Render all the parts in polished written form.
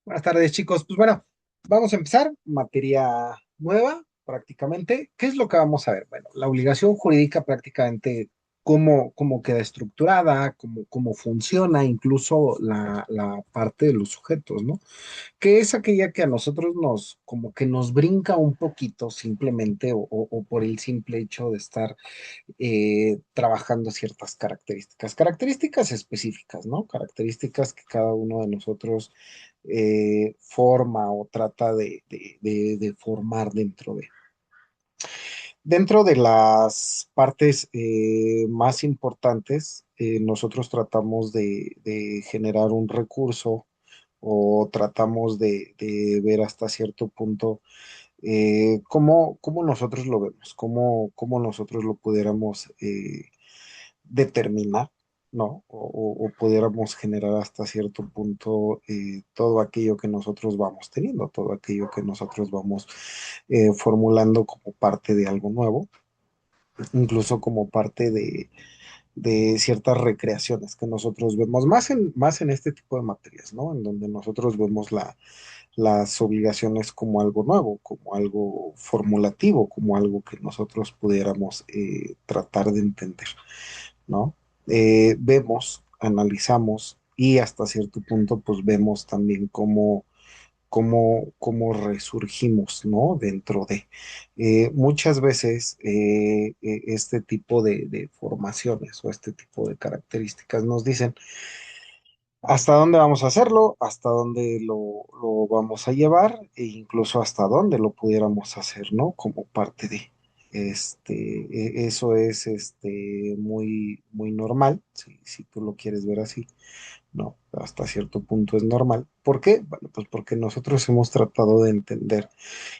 Buenas tardes, chicos. Pues bueno, vamos a empezar. Materia nueva, prácticamente. ¿Qué es lo que vamos a ver? Bueno, la obligación jurídica prácticamente, cómo queda estructurada, cómo funciona, incluso la parte de los sujetos, ¿no? Que es aquella que a nosotros como que nos brinca un poquito simplemente o por el simple hecho de estar trabajando ciertas características específicas, ¿no? Características que cada uno de nosotros forma o trata de formar dentro de las partes más importantes. Nosotros tratamos de generar un recurso o tratamos de ver hasta cierto punto cómo nosotros lo vemos, cómo nosotros lo pudiéramos determinar, ¿no? O pudiéramos generar hasta cierto punto todo aquello que nosotros vamos teniendo, todo aquello que nosotros vamos formulando como parte de algo nuevo, incluso como parte de ciertas recreaciones que nosotros vemos más en este tipo de materias, ¿no? En donde nosotros vemos las obligaciones como algo nuevo, como algo formulativo, como algo que nosotros pudiéramos tratar de entender, ¿no? Vemos, analizamos y hasta cierto punto pues vemos también cómo resurgimos, ¿no? Dentro de muchas veces este tipo de formaciones o este tipo de características nos dicen hasta dónde vamos a hacerlo, hasta dónde lo vamos a llevar e incluso hasta dónde lo pudiéramos hacer, ¿no? Como parte de eso es muy normal, si tú lo quieres ver así, ¿no? Hasta cierto punto es normal. ¿Por qué? Bueno, pues porque nosotros hemos tratado de entender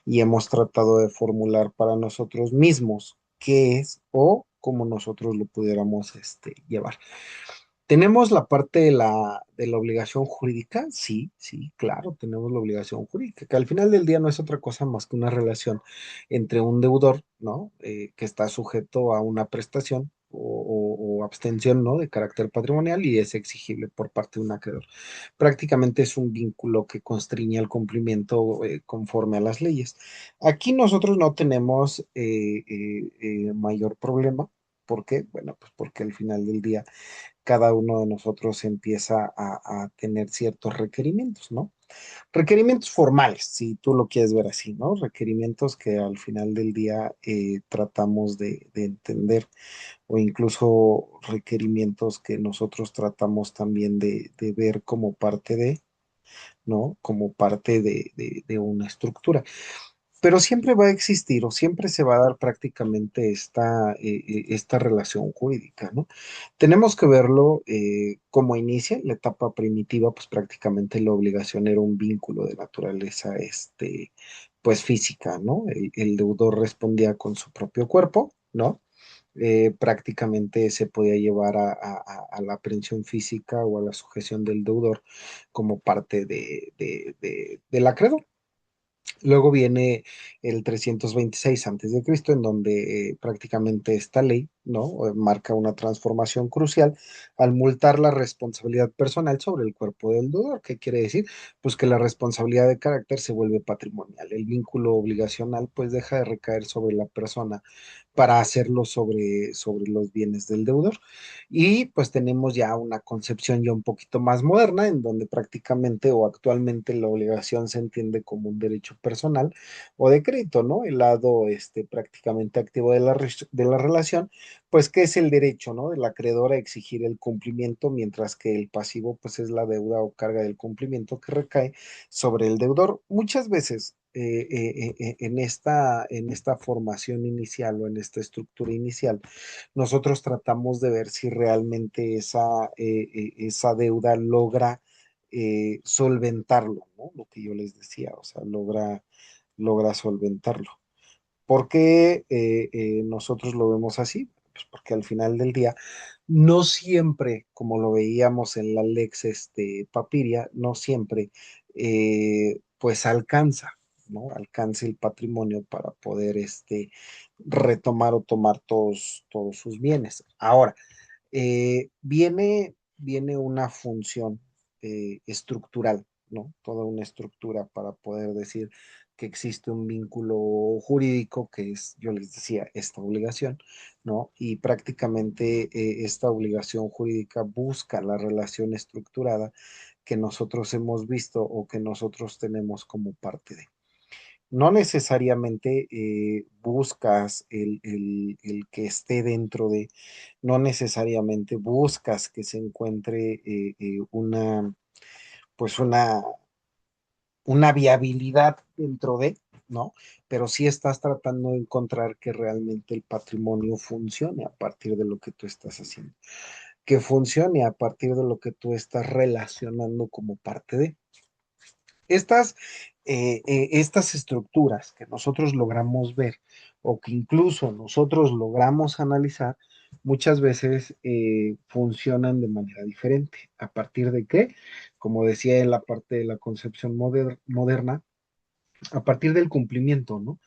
y hemos tratado de formular para nosotros mismos qué es o cómo nosotros lo pudiéramos llevar. ¿Tenemos la parte de la obligación jurídica? Sí, sí, claro, tenemos la obligación jurídica, que al final del día no es otra cosa más que una relación entre un deudor, ¿no? Que está sujeto a una prestación o abstención, ¿no? De carácter patrimonial y es exigible por parte de un acreedor. Prácticamente es un vínculo que constriñe el cumplimiento conforme a las leyes. Aquí nosotros no tenemos mayor problema. ¿Por qué? Bueno, pues porque al final del día cada uno de nosotros empieza a tener ciertos requerimientos, ¿no? Requerimientos formales, si tú lo quieres ver así, ¿no? Requerimientos que al final del día tratamos de entender o incluso requerimientos que nosotros tratamos también de ver como parte de, ¿no? Como parte de una estructura. Pero siempre va a existir o siempre se va a dar prácticamente esta relación jurídica, ¿no? Tenemos que verlo como inicia la etapa primitiva, pues prácticamente la obligación era un vínculo de naturaleza, pues física, ¿no? El deudor respondía con su propio cuerpo, ¿no? Prácticamente se podía llevar a la aprehensión física o a la sujeción del deudor como parte del acreedor. Luego viene el 326 antes de Cristo, en donde prácticamente esta ley, ¿no? Marca una transformación crucial al multar la responsabilidad personal sobre el cuerpo del deudor. ¿Qué quiere decir? Pues que la responsabilidad de carácter se vuelve patrimonial. El vínculo obligacional pues deja de recaer sobre la persona para hacerlo sobre los bienes del deudor. Y pues tenemos ya una concepción ya un poquito más moderna, en donde prácticamente o actualmente la obligación se entiende como un derecho personal o de crédito, ¿no? El lado prácticamente activo de la relación, pues que es el derecho, ¿no? Del acreedor a exigir el cumplimiento, mientras que el pasivo, pues es la deuda o carga del cumplimiento que recae sobre el deudor. Muchas veces en esta formación inicial o en esta estructura inicial, nosotros tratamos de ver si realmente esa deuda logra solventarlo, ¿no? Lo que yo les decía, o sea, logra solventarlo. ¿Por qué nosotros lo vemos así? Pues porque al final del día, no siempre, como lo veíamos en la Lex Papiria, no siempre, pues alcanza, ¿no? Alcanza el patrimonio para poder retomar o tomar todos sus bienes. Ahora, viene una función estructural. ¿no? Toda una estructura para poder decir que existe un vínculo jurídico que es, yo les decía, esta obligación, ¿no? Y prácticamente esta obligación jurídica busca la relación estructurada que nosotros hemos visto o que nosotros tenemos como parte de. No necesariamente buscas el que esté dentro de, no necesariamente buscas que se encuentre pues una viabilidad dentro de, ¿no? Pero sí estás tratando de encontrar que realmente el patrimonio funcione a partir de lo que tú estás haciendo, que funcione a partir de lo que tú estás relacionando como parte de. Estas, estas estructuras que nosotros logramos ver o que incluso nosotros logramos analizar, muchas veces funcionan de manera diferente. ¿A partir de qué? Como decía en la parte de la concepción moderna, a partir del cumplimiento, ¿no?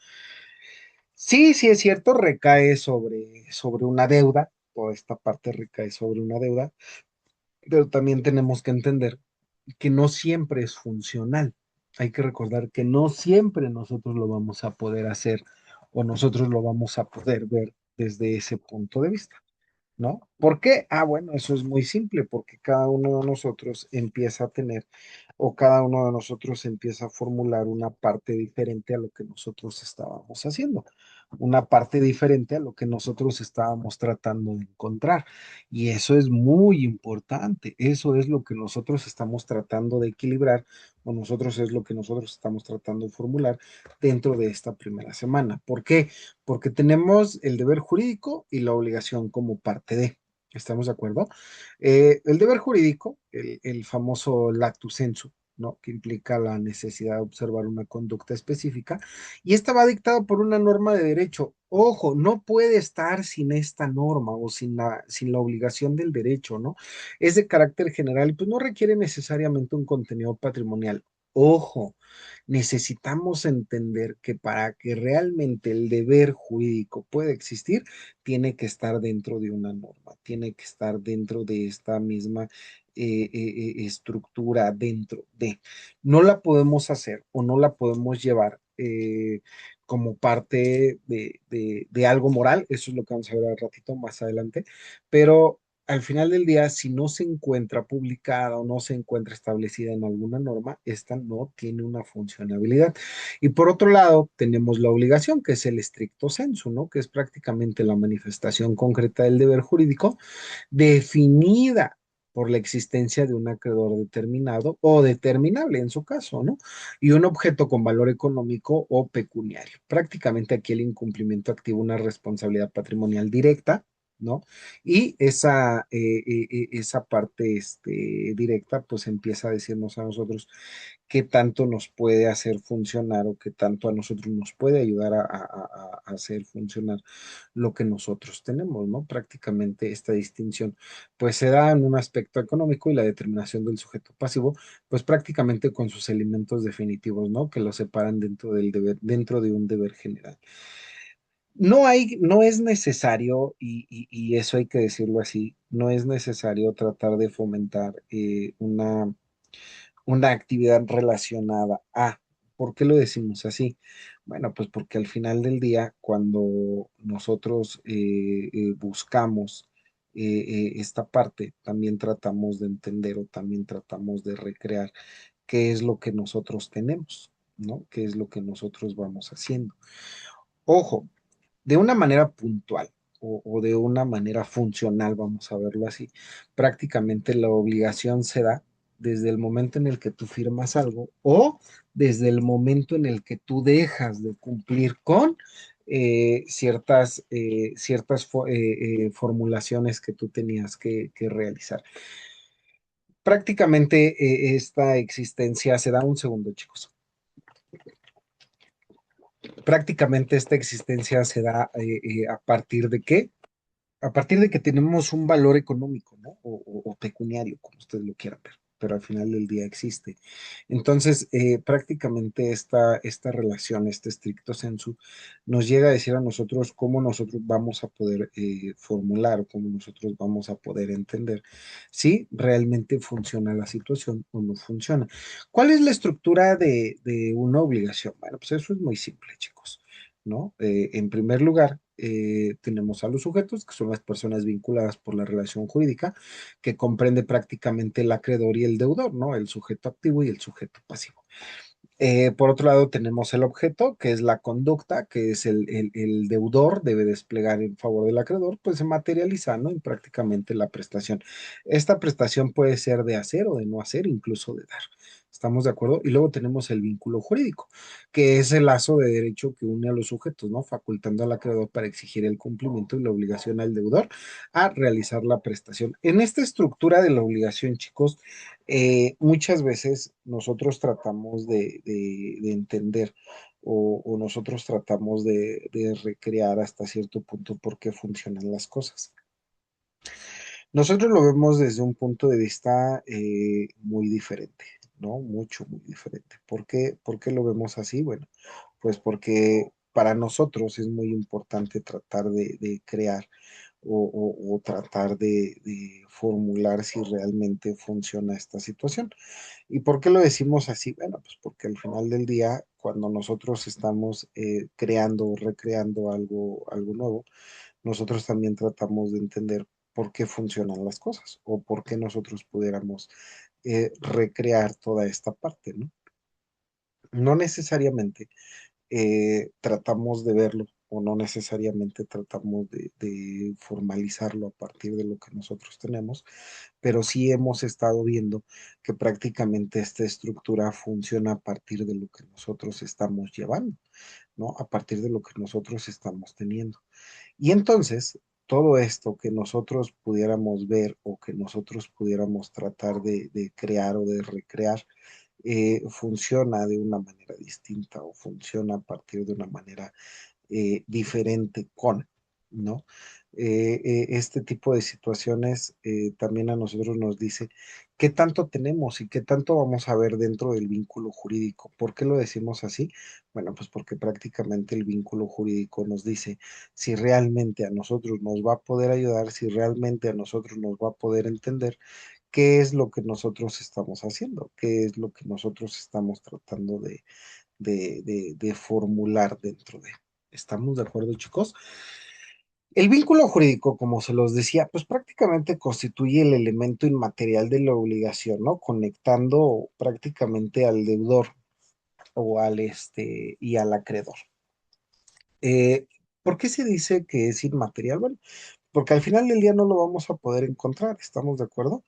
Sí, sí es cierto, recae sobre una deuda, toda esta parte recae sobre una deuda, pero también tenemos que entender que no siempre es funcional. Hay que recordar que no siempre nosotros lo vamos a poder hacer o nosotros lo vamos a poder ver desde ese punto de vista. ¿No? ¿Por qué? Ah, bueno, eso es muy simple, porque cada uno de nosotros empieza a tener o cada uno de nosotros empieza a formular una parte diferente a lo que nosotros estábamos haciendo, una parte diferente a lo que nosotros estábamos tratando de encontrar. Y eso es muy importante, eso es lo que nosotros estamos tratando de equilibrar o nosotros es lo que nosotros estamos tratando de formular dentro de esta primera semana. ¿Por qué? Porque tenemos el deber jurídico y la obligación como parte de. ¿Estamos de acuerdo? El deber jurídico, el famoso lactus sensu, ¿no? Que implica la necesidad de observar una conducta específica, y esta va dictada por una norma de derecho. Ojo, no puede estar sin esta norma o sin la obligación del derecho, ¿no? Es de carácter general y pues no requiere necesariamente un contenido patrimonial. Ojo, necesitamos entender que para que realmente el deber jurídico pueda existir, tiene que estar dentro de una norma, tiene que estar dentro de esta misma estructura, dentro de. No la podemos hacer o no la podemos llevar como parte de algo moral, eso es lo que vamos a ver al ratito más adelante, pero al final del día, si no se encuentra publicada o no se encuentra establecida en alguna norma, esta no tiene una funcionalidad. Y por otro lado, tenemos la obligación, que es el stricto sensu, ¿no? Que es prácticamente la manifestación concreta del deber jurídico definida por la existencia de un acreedor determinado o determinable en su caso, ¿no? Y un objeto con valor económico o pecuniario. Prácticamente aquí el incumplimiento activa una responsabilidad patrimonial directa, ¿no? Y esa parte directa pues empieza a decirnos a nosotros qué tanto nos puede hacer funcionar o qué tanto a nosotros nos puede ayudar a hacer funcionar lo que nosotros tenemos, ¿no? Prácticamente esta distinción pues se da en un aspecto económico y la determinación del sujeto pasivo pues prácticamente con sus elementos definitivos, ¿no? Que lo separan dentro del deber, dentro de un deber general. No es necesario, y eso hay que decirlo así, no es necesario tratar de fomentar una actividad relacionada a. ¿Por qué lo decimos así? Bueno, pues porque al final del día, cuando nosotros buscamos esta parte, también tratamos de entender o también tratamos de recrear qué es lo que nosotros tenemos, ¿no? ¿Qué es lo que nosotros vamos haciendo? Ojo, de una manera puntual o de una manera funcional, vamos a verlo así, prácticamente la obligación se da desde el momento en el que tú firmas algo o desde el momento en el que tú dejas de cumplir con ciertas formulaciones que tú tenías que realizar. Prácticamente esta existencia se da un segundo, chicos. Prácticamente esta existencia se da a partir de qué? A partir de que tenemos un valor económico, ¿no? O pecuniario, como ustedes lo quieran ver. pero al final del día existe. Entonces, prácticamente esta relación, este estricto sensu, nos llega a decir a nosotros cómo nosotros vamos a poder formular o cómo nosotros vamos a poder entender si realmente funciona la situación o no funciona. ¿Cuál es la estructura de una obligación? Bueno, pues eso es muy simple, chicos, ¿no? En primer lugar, tenemos a los sujetos, que son las personas vinculadas por la relación jurídica, que comprende prácticamente el acreedor y el deudor, ¿no? El sujeto activo y el sujeto pasivo. Por otro lado, tenemos el objeto, que es la conducta, que es el deudor debe desplegar en favor del acreedor, pues se materializa, ¿no? En prácticamente la prestación. Esta prestación puede ser de hacer o de no hacer, incluso de dar. ¿Estamos de acuerdo? Y luego tenemos el vínculo jurídico, que es el lazo de derecho que une a los sujetos, ¿no? Facultando al acreedor para exigir el cumplimiento y la obligación al deudor a realizar la prestación. En esta estructura de la obligación, chicos, muchas veces nosotros tratamos de entender o nosotros tratamos de recrear hasta cierto punto por qué funcionan las cosas. Nosotros lo vemos desde un punto de vista muy diferente, ¿no? Mucho, muy diferente. Por qué lo vemos así? Bueno, pues porque para nosotros es muy importante tratar de crear o tratar de formular si realmente funciona esta situación. ¿Y por qué lo decimos así? Bueno, pues porque al final del día, cuando nosotros estamos creando o recreando algo nuevo, nosotros también tratamos de entender por qué funcionan las cosas o por qué nosotros pudiéramos recrear toda esta parte, ¿no? No necesariamente tratamos de verlo o no necesariamente tratamos de formalizarlo a partir de lo que nosotros tenemos, pero sí hemos estado viendo que prácticamente esta estructura funciona a partir de lo que nosotros estamos llevando, ¿no? A partir de lo que nosotros estamos teniendo. Y entonces, todo esto que nosotros pudiéramos ver o que nosotros pudiéramos tratar de crear o de recrear, funciona de una manera distinta o funciona a partir de una manera diferente con, ¿no? Este tipo de situaciones también a nosotros nos dice qué tanto tenemos y qué tanto vamos a ver dentro del vínculo jurídico. ¿Por qué lo decimos así? Bueno, pues porque prácticamente el vínculo jurídico nos dice si realmente a nosotros nos va a poder ayudar, si realmente a nosotros nos va a poder entender qué es lo que nosotros estamos haciendo, qué es lo que nosotros estamos tratando de formular dentro de. ¿Estamos de acuerdo, chicos? El vínculo jurídico, como se los decía, pues prácticamente constituye el elemento inmaterial de la obligación, ¿no? Conectando prácticamente al deudor o al y al acreedor. Eh, ¿Por qué se dice que es inmaterial? Bueno, porque al final del día no lo vamos a poder encontrar, ¿estamos de acuerdo?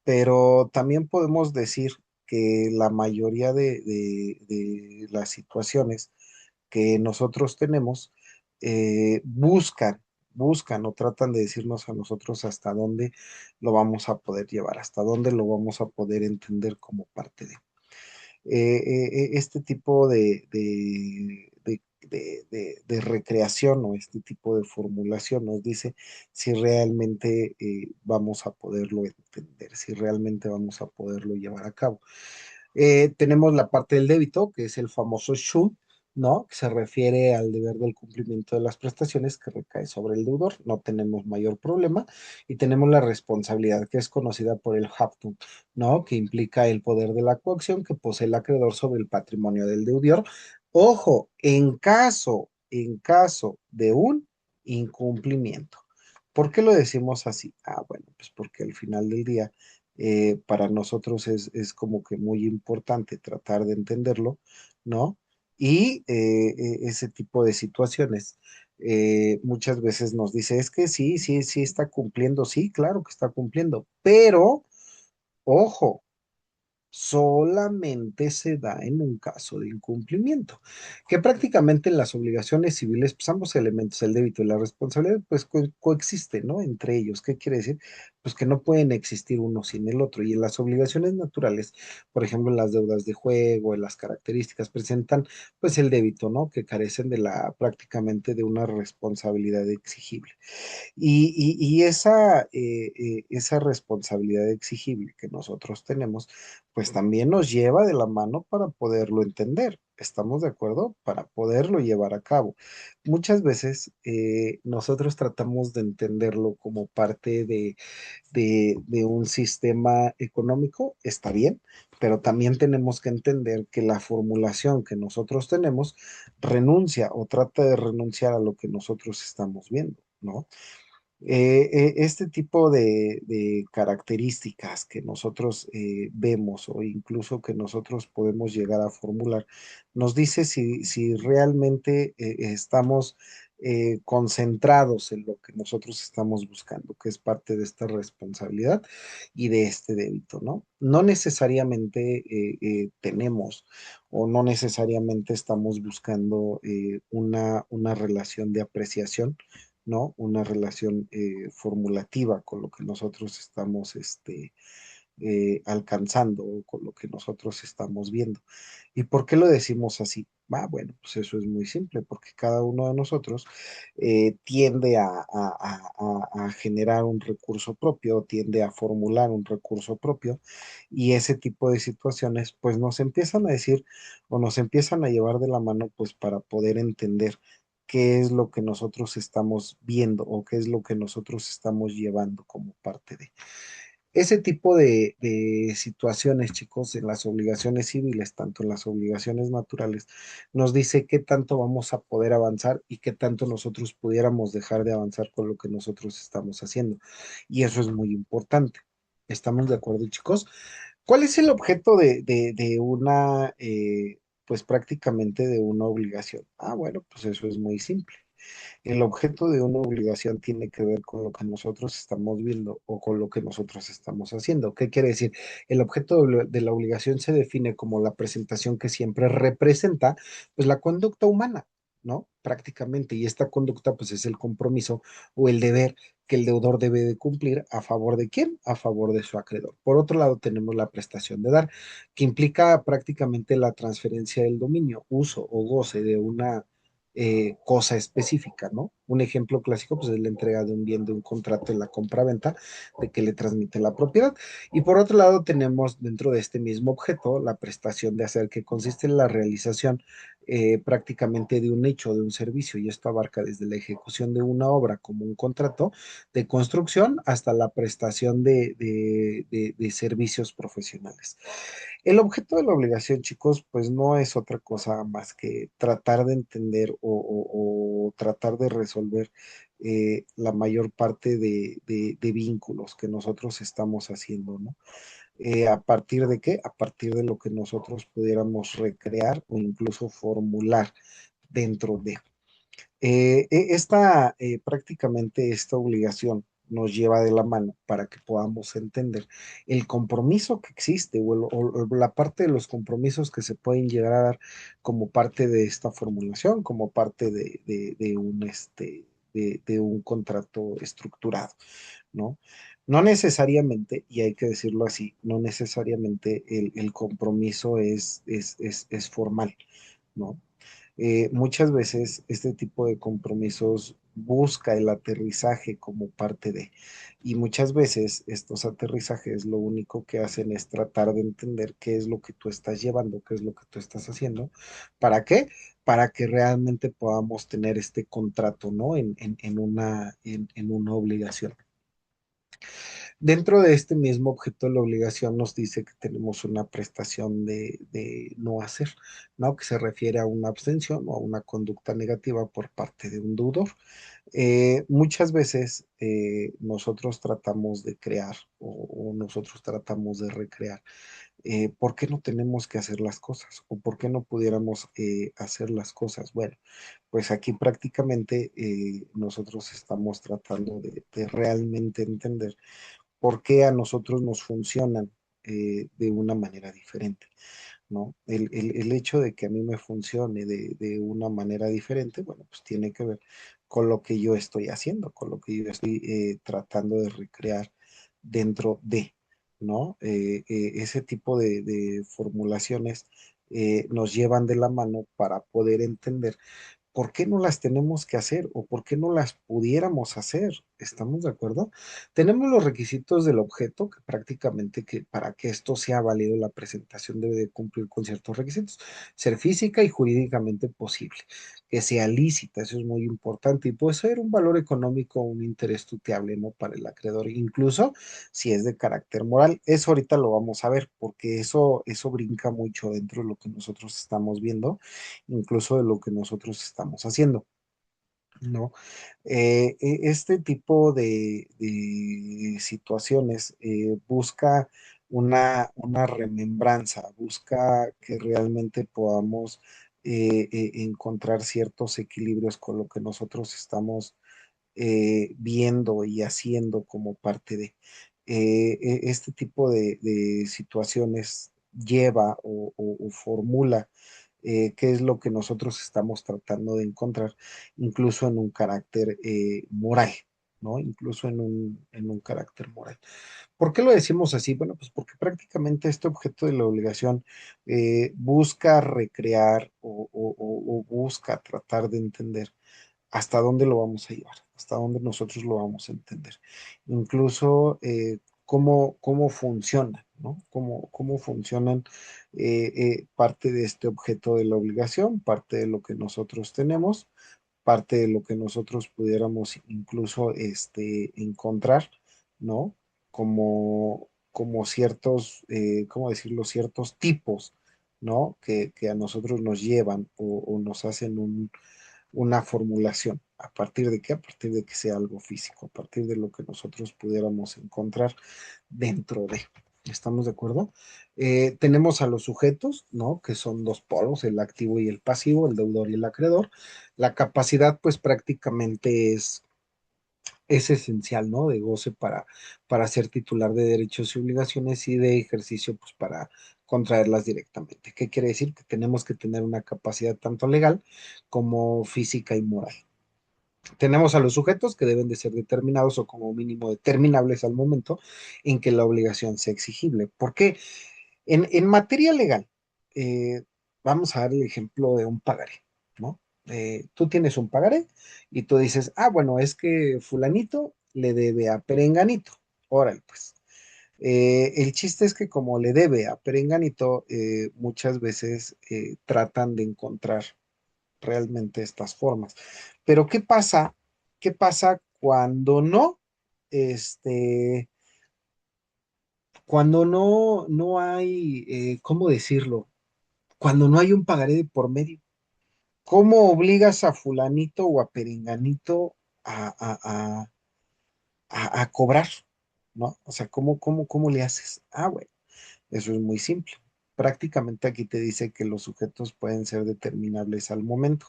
Pero también podemos decir que la mayoría de las situaciones que nosotros tenemos buscan o tratan de decirnos a nosotros hasta dónde lo vamos a poder llevar, hasta dónde lo vamos a poder entender como parte de este tipo de recreación o este tipo de formulación nos dice si realmente vamos a poderlo entender, si realmente vamos a poderlo llevar a cabo. Tenemos la parte del débito, que es el famoso SHU, ¿no? Que se refiere al deber del cumplimiento de las prestaciones que recae sobre el deudor. No tenemos mayor problema. Y tenemos la responsabilidad, que es conocida por el haftung, ¿no? Que implica el poder de la coacción que posee el acreedor sobre el patrimonio del deudor. Ojo, en caso de un incumplimiento. ¿Por qué lo decimos así? Ah, bueno, pues porque al final del día para nosotros es como que muy importante tratar de entenderlo, ¿no? Y ese tipo de situaciones muchas veces nos dice, es que sí, sí, sí está cumpliendo, sí, claro que está cumpliendo, pero, ojo, solamente se da en un caso de incumplimiento, que prácticamente en las obligaciones civiles, pues ambos elementos, el débito y la responsabilidad, pues coexisten, ¿no? Entre ellos, ¿qué quiere decir? pues que no pueden existir uno sin el otro. Y en las obligaciones naturales, por ejemplo, en las deudas de juego, en las características, presentan pues el débito, ¿no? Que carecen de la prácticamente de una responsabilidad exigible. Y esa responsabilidad exigible que nosotros tenemos, pues también nos lleva de la mano para poderlo entender. ¿Estamos de acuerdo? Para poderlo llevar a cabo. Muchas veces nosotros tratamos de entenderlo como parte de un sistema económico, está bien, pero también tenemos que entender que la formulación que nosotros tenemos renuncia o trata de renunciar a lo que nosotros estamos viendo, ¿no? Este tipo de características que nosotros vemos o incluso que nosotros podemos llegar a formular, nos dice si realmente estamos concentrados en lo que nosotros estamos buscando, que es parte de esta responsabilidad y de este débito, ¿no? No necesariamente tenemos o no necesariamente estamos buscando una relación de apreciación, ¿no? Una relación formulativa con lo que nosotros estamos alcanzando o con lo que nosotros estamos viendo. ¿Y por qué lo decimos así? Bueno, pues eso es muy simple, porque cada uno de nosotros tiende a generar un recurso propio, tiende a formular un recurso propio, y ese tipo de situaciones pues nos empiezan a decir o nos empiezan a llevar de la mano pues para poder entender qué es lo que nosotros estamos viendo o qué es lo que nosotros estamos llevando como parte de. Ese tipo de situaciones, chicos, en las obligaciones civiles, tanto en las obligaciones naturales, nos dice qué tanto vamos a poder avanzar y qué tanto nosotros pudiéramos dejar de avanzar con lo que nosotros estamos haciendo. Y eso es muy importante. ¿Estamos de acuerdo, chicos? ¿Cuál es el objeto de una, pues prácticamente de una obligación? Bueno, pues eso es muy simple. El objeto de una obligación tiene que ver con lo que nosotros estamos viendo o con lo que nosotros estamos haciendo. ¿Qué quiere decir? El objeto de la obligación se define como la presentación que siempre representa, pues, la conducta humana, ¿no? Prácticamente. Y esta conducta, pues, es el compromiso o el deber que el deudor debe de cumplir a favor de quién, a favor de su acreedor. Por otro lado, tenemos la prestación de dar, que implica prácticamente la transferencia del dominio, uso o goce de una cosa específica, ¿no? Un ejemplo clásico, pues, es la entrega de un bien, de un contrato en la compra-venta, de que le transmite la propiedad. Y por otro lado, tenemos dentro de este mismo objeto la prestación de hacer, que consiste en la realización prácticamente de un hecho, de un servicio, y esto abarca desde la ejecución de una obra como un contrato de construcción hasta la prestación de servicios profesionales. El objeto de la obligación, chicos, pues no es otra cosa más que tratar de entender o tratar de resolver la mayor parte de vínculos que nosotros estamos haciendo, ¿no? ¿A partir de qué? A partir de lo que nosotros pudiéramos recrear o incluso formular dentro de. Prácticamente esta obligación nos lleva de la mano para que podamos entender el compromiso que existe o la parte de los compromisos que se pueden llegar a dar como parte de esta formulación, como parte de un contrato estructurado, ¿no? No necesariamente, y hay que decirlo así, no necesariamente el compromiso es formal, ¿no? Muchas veces este tipo de compromisos busca el aterrizaje como parte de, y muchas veces estos aterrizajes lo único que hacen es tratar de entender qué es lo que tú estás llevando, qué es lo que tú estás haciendo, ¿para qué? Para que realmente podamos tener este contrato, ¿no? En una obligación. Dentro de este mismo objeto de la obligación nos dice que tenemos una prestación de no hacer, ¿no? Que se refiere a una abstención o a una conducta negativa por parte de un deudor. Muchas veces nosotros tratamos de crear o nosotros tratamos de recrear. ¿Por qué no tenemos que hacer las cosas? ¿O por qué no pudiéramos hacer las cosas? Bueno, pues aquí prácticamente nosotros estamos tratando de realmente entender por qué a nosotros nos funcionan de una manera diferente, ¿no? El hecho de que a mí me funcione de una manera diferente, bueno, pues tiene que ver con lo que yo estoy haciendo, con lo que yo estoy tratando de recrear dentro de, ¿no? Ese tipo de formulaciones nos llevan de la mano para poder entender ¿por qué no las tenemos que hacer o por qué no las pudiéramos hacer? ¿Estamos de acuerdo? Tenemos los requisitos del objeto que prácticamente que para que esto sea válido la presentación debe de cumplir con ciertos requisitos, ser física y jurídicamente posible, que sea lícita, eso es muy importante y puede ser un valor económico o un interés tuteable, ¿no? Para el acreedor, incluso si es de carácter moral. Eso ahorita lo vamos a ver porque eso brinca mucho dentro de lo que nosotros estamos viendo incluso de lo que nosotros estamos haciendo, ¿no? Este tipo de situaciones busca una remembranza, busca que realmente podamos encontrar ciertos equilibrios con lo que nosotros estamos viendo y haciendo como parte de este tipo de situaciones lleva o formula qué es lo que nosotros estamos tratando de encontrar, incluso en un carácter moral, ¿no? Incluso en un carácter moral. ¿Por qué lo decimos así? Bueno, pues porque prácticamente este objeto de la obligación busca recrear o busca tratar de entender hasta dónde lo vamos a llevar, hasta dónde nosotros lo vamos a entender. Incluso cómo funciona, ¿no? Cómo funcionan parte de este objeto de la obligación, parte de lo que nosotros tenemos, parte de lo que nosotros pudiéramos incluso encontrar, ¿no? Como ciertos, ¿cómo decirlo? Ciertos tipos, ¿no? Que a nosotros nos llevan o nos hacen una formulación. ¿A partir de qué? A partir de que sea algo físico, a partir de lo que nosotros pudiéramos encontrar dentro de. ¿Estamos de acuerdo? Tenemos a los sujetos, ¿no? Que son dos polos, el activo y el pasivo, el deudor y el acreedor. La capacidad, pues prácticamente es esencial, ¿no? De goce para ser titular de derechos y obligaciones y de ejercicio, pues para contraerlas directamente. ¿Qué quiere decir? Que tenemos que tener una capacidad tanto legal como física y moral. Tenemos a los sujetos que deben de ser determinados o como mínimo determinables al momento en que la obligación sea exigible. ¿Por qué? En materia legal, eh, vamos a dar el ejemplo de un pagaré, ¿no? Tú tienes un pagaré y tú dices, ah, bueno, es que fulanito le debe a perenganito. Órale, pues. El chiste es que como le debe a perenganito, muchas veces tratan de encontrar realmente estas formas. Pero ¿qué pasa? ¿Qué pasa cuando no? Este, cuando no hay, ¿cómo decirlo? Cuando no hay un pagaré de por medio. ¿Cómo obligas a fulanito o a perenganito a, a, a, a cobrar? ¿No? O sea, ¿cómo le haces? Ah, bueno, eso es muy simple. Prácticamente aquí te dice que los sujetos pueden ser determinables al momento.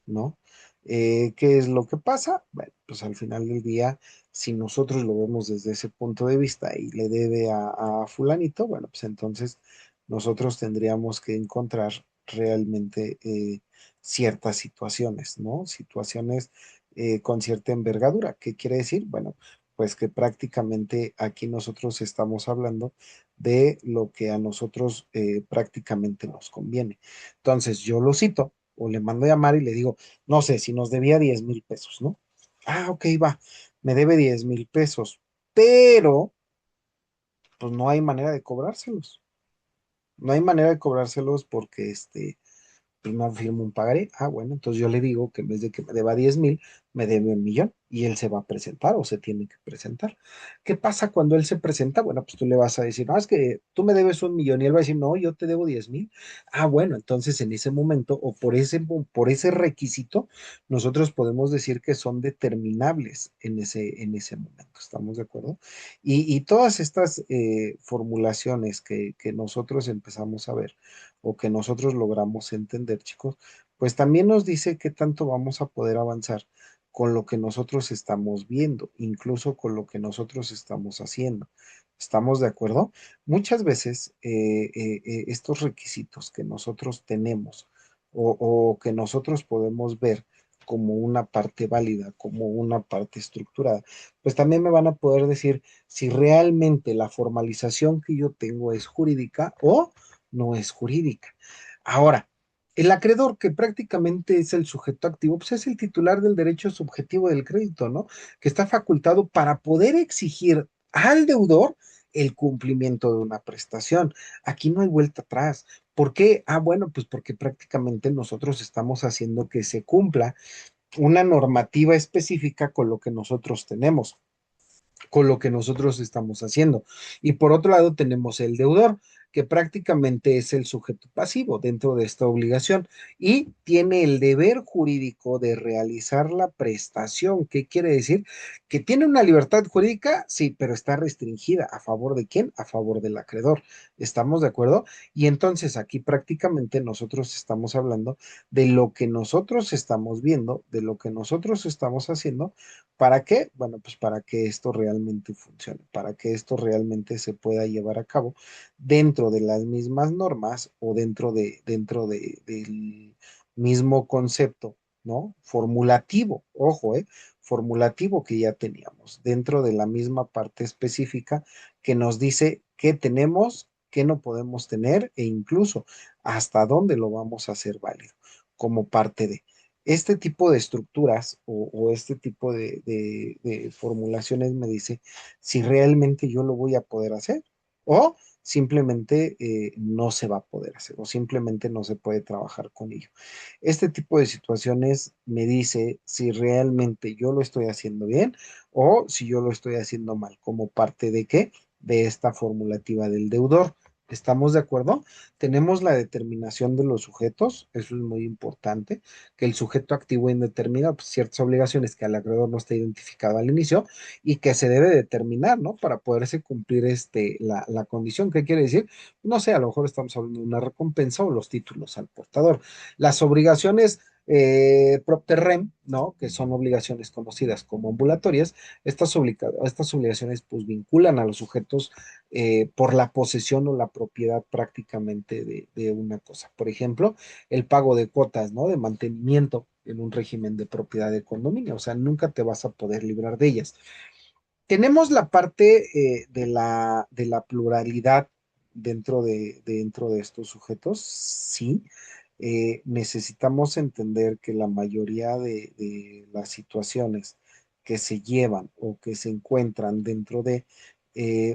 ¿No? ¿Qué es lo que pasa? Bueno, pues al final del día, si nosotros lo vemos desde ese punto de vista y le debe a fulanito, bueno, pues entonces nosotros tendríamos que encontrar realmente ciertas situaciones, ¿no? Situaciones con cierta envergadura. ¿Qué quiere decir? Bueno, pues que prácticamente aquí nosotros estamos hablando de lo que a nosotros prácticamente nos conviene. Entonces, yo lo cito o le mando a llamar y le digo, no sé, si nos debía 10,000 pesos, ¿no? Ah, ok, va, me debe 10,000 pesos, pero pues no hay manera de cobrárselos. No hay manera de cobrárselos porque pues no firma un pagaré. Ah, bueno, entonces yo le digo que en vez de que me deba 10,000, me debe 1,000,000 y él se va a presentar o se tiene que presentar. ¿Qué pasa cuando él se presenta? Bueno, pues tú le vas a decir, no, es que tú me debes 1,000,000 y él va a decir, no, yo te debo 10,000. Ah, bueno, entonces en ese momento o por ese requisito, nosotros podemos decir que son determinables en ese momento. ¿Estamos de acuerdo? Y todas estas formulaciones que nosotros empezamos a ver o que nosotros logramos entender, chicos, pues también nos dice qué tanto vamos a poder avanzar con lo que nosotros estamos viendo, incluso con lo que nosotros estamos haciendo. ¿Estamos de acuerdo? Muchas veces estos requisitos que nosotros tenemos o que nosotros podemos ver como una parte válida, como una parte estructurada, pues también me van a poder decir si realmente la formalización que yo tengo es jurídica o no es jurídica. Ahora, el acreedor, que prácticamente es el sujeto activo, pues es el titular del derecho subjetivo del crédito, ¿no? Que está facultado para poder exigir al deudor el cumplimiento de una prestación. Aquí no hay vuelta atrás. ¿Por qué? Ah, bueno, pues porque prácticamente nosotros estamos haciendo que se cumpla una normativa específica con lo que nosotros tenemos, con lo que nosotros estamos haciendo. Y por otro lado tenemos el deudor, que prácticamente es el sujeto pasivo dentro de esta obligación y tiene el deber jurídico de realizar la prestación. ¿Qué quiere decir? Que tiene una libertad jurídica, sí, pero está restringida. ¿A favor de quién? A favor del acreedor. ¿Estamos de acuerdo? Y entonces aquí prácticamente nosotros estamos hablando de lo que nosotros estamos viendo, de lo que nosotros estamos haciendo. ¿Para qué? Bueno, pues para que esto realmente funcione, para que esto realmente se pueda llevar a cabo dentro de las mismas normas o del mismo concepto, ¿no? Formulativo, ojo, formulativo que ya teníamos, dentro de la misma parte específica que nos dice qué tenemos, qué no podemos tener e incluso hasta dónde lo vamos a hacer válido como parte de este tipo de estructuras o este tipo de formulaciones me dice si realmente yo lo voy a poder hacer o simplemente no se va a poder hacer o simplemente no se puede trabajar con ello. Este tipo de situaciones me dice si realmente yo lo estoy haciendo bien o si yo lo estoy haciendo mal, como parte de qué, de esta formulativa del deudor. ¿Estamos de acuerdo? Tenemos la determinación de los sujetos, eso es muy importante, que el sujeto activo indetermina pues, ciertas obligaciones que al acreedor no está identificado al inicio y que se debe determinar, ¿no? Para poderse cumplir la condición. ¿Qué quiere decir? No sé, a lo mejor estamos hablando de una recompensa o los títulos al portador. Las obligaciones propter rem, ¿no? Que son obligaciones conocidas como ambulatorias, estas obligaciones pues vinculan a los sujetos por la posesión o la propiedad prácticamente de una cosa. Por ejemplo, el pago de cuotas, ¿no? De mantenimiento en un régimen de propiedad de condominio, o sea, nunca te vas a poder librar de ellas. Tenemos la parte de la pluralidad dentro de estos sujetos, sí. Necesitamos entender que la mayoría de las situaciones que se llevan o que se encuentran dentro de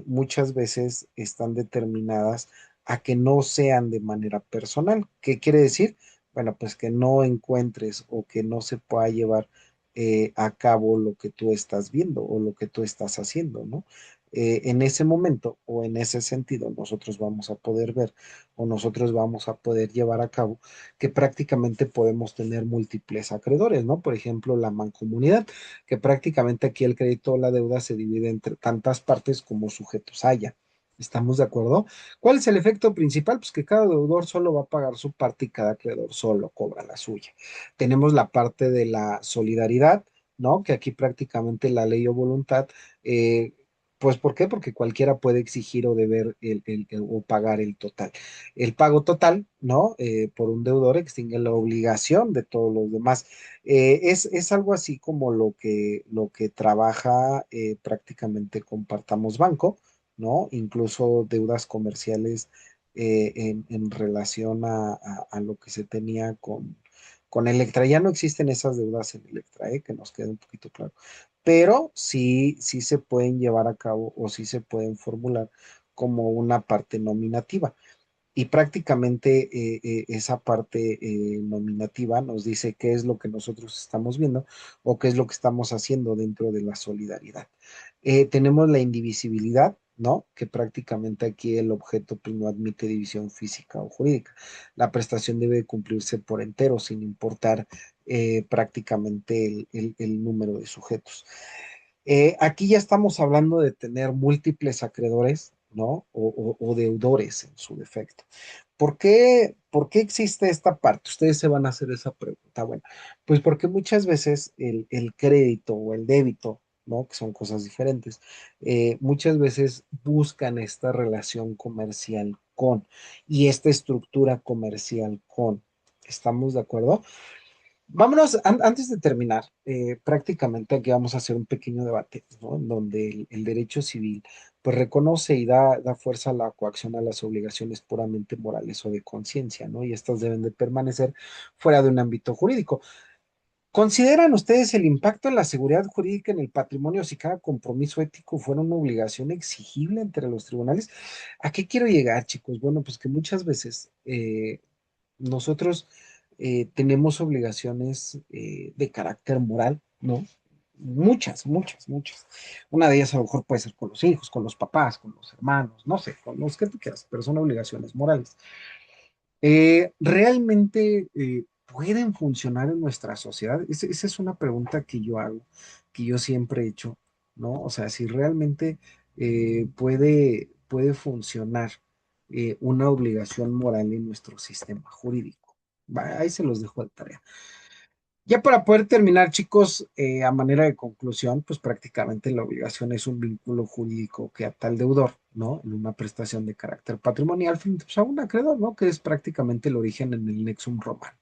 muchas veces están determinadas a que no sean de manera personal. ¿Qué quiere decir? Bueno, pues que no encuentres o que no se pueda llevar a cabo lo que tú estás viendo o lo que tú estás haciendo, ¿no? En ese momento o en ese sentido, nosotros vamos a poder ver o nosotros vamos a poder llevar a cabo que prácticamente podemos tener múltiples acreedores, ¿no? Por ejemplo, la mancomunidad, que prácticamente aquí el crédito o la deuda se divide entre tantas partes como sujetos haya. ¿Estamos de acuerdo? ¿Cuál es el efecto principal? Pues que cada deudor solo va a pagar su parte y cada acreedor solo cobra la suya. Tenemos la parte de la solidaridad, ¿no? Que aquí prácticamente la ley o voluntad, pues ¿por qué? Porque cualquiera puede exigir o deber o pagar el total. El pago total, ¿no? Por un deudor extingue la obligación de todos los demás. Es algo así como lo que trabaja prácticamente Compartamos Banco, ¿no? Incluso deudas comerciales en relación a lo que se tenía con Electra. Ya no existen esas deudas en Electra, que nos quede un poquito claro. Pero sí, sí se pueden llevar a cabo o sí se pueden formular como una parte nominativa. Y prácticamente esa parte nominativa nos dice qué es lo que nosotros estamos viendo o qué es lo que estamos haciendo dentro de la solidaridad. Tenemos la indivisibilidad, ¿no? Que prácticamente aquí el objeto pues, no admite división física o jurídica. La prestación debe cumplirse por entero, sin importar prácticamente el número de sujetos. Aquí ya estamos hablando de tener múltiples acreedores, ¿no? O deudores en su defecto. ¿Por qué existe esta parte? Ustedes se van a hacer esa pregunta. Bueno, pues porque muchas veces el crédito o el débito, ¿no? Que son cosas diferentes, muchas veces buscan esta relación comercial con y esta estructura comercial con. ¿Estamos de acuerdo? Vámonos, antes de terminar, prácticamente aquí vamos a hacer un pequeño debate, ¿no? En donde el derecho civil pues reconoce y da fuerza a la coacción a las obligaciones puramente morales o de conciencia, ¿no? Y estas deben de permanecer fuera de un ámbito jurídico. ¿Consideran ustedes el impacto en la seguridad jurídica en el patrimonio si cada compromiso ético fuera una obligación exigible entre los tribunales? ¿A qué quiero llegar, chicos? Bueno, pues que muchas veces nosotros tenemos obligaciones de carácter moral, ¿no? Muchas, muchas, muchas. Una de ellas a lo mejor puede ser con los hijos, con los papás, con los hermanos, no sé, con los que tú quieras, pero son obligaciones morales. ¿Realmente pueden funcionar en nuestra sociedad? Esa es una pregunta que yo hago, que yo siempre he hecho, ¿no? O sea, si realmente puede funcionar una obligación moral en nuestro sistema jurídico. Ahí se los dejo de tarea. Ya para poder terminar, chicos, a manera de conclusión, pues prácticamente la obligación es un vínculo jurídico que ata al deudor, ¿no? En una prestación de carácter patrimonial frente pues, a un acreedor, ¿no? Que es prácticamente el origen en el nexum romano,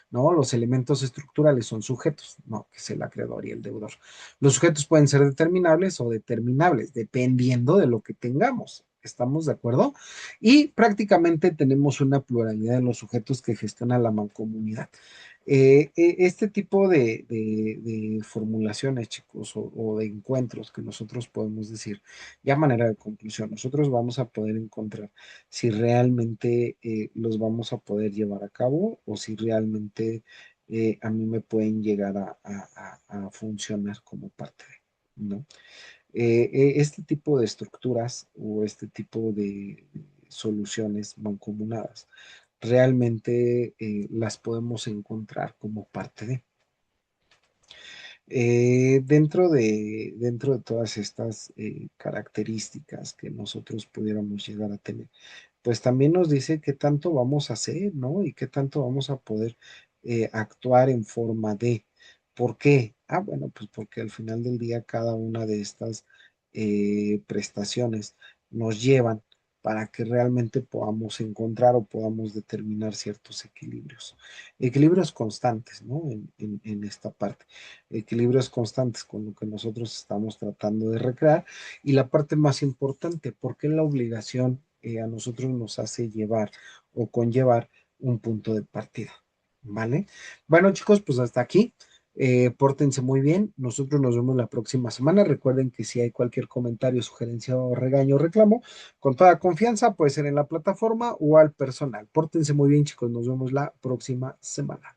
¿no? Los elementos estructurales son sujetos, ¿no? Que es el acreedor y el deudor. Los sujetos pueden ser determinables o determinables, dependiendo de lo que tengamos. ¿Estamos de acuerdo? Y prácticamente tenemos una pluralidad de los sujetos que gestionan la mancomunidad. Este tipo de formulaciones, chicos, o de encuentros que nosotros podemos decir, ya a manera de conclusión, nosotros vamos a poder encontrar si realmente los vamos a poder llevar a cabo o si realmente a mí me pueden llegar a funcionar como parte de, ¿no? Este tipo de estructuras o este tipo de soluciones mancomunadas realmente las podemos encontrar como parte de. Dentro de todas estas características que nosotros pudiéramos llegar a tener, pues también nos dice qué tanto vamos a hacer, ¿no? Y qué tanto vamos a poder actuar en forma de. ¿Por qué? Ah, bueno, pues porque al final del día cada una de estas prestaciones nos llevan para que realmente podamos encontrar o podamos determinar ciertos equilibrios. Equilibrios constantes, ¿no? En esta parte. Equilibrios constantes con lo que nosotros estamos tratando de recrear. Y la parte más importante, ¿por qué la obligación a nosotros nos hace llevar o conllevar un punto de partida? ¿Vale? Bueno, chicos, pues hasta aquí. Pórtense muy bien. Nosotros nos vemos la próxima semana. Recuerden que si hay cualquier comentario, sugerencia o regaño o reclamo, con toda confianza, puede ser en la plataforma o al personal. Pórtense muy bien, chicos. Nos vemos la próxima semana.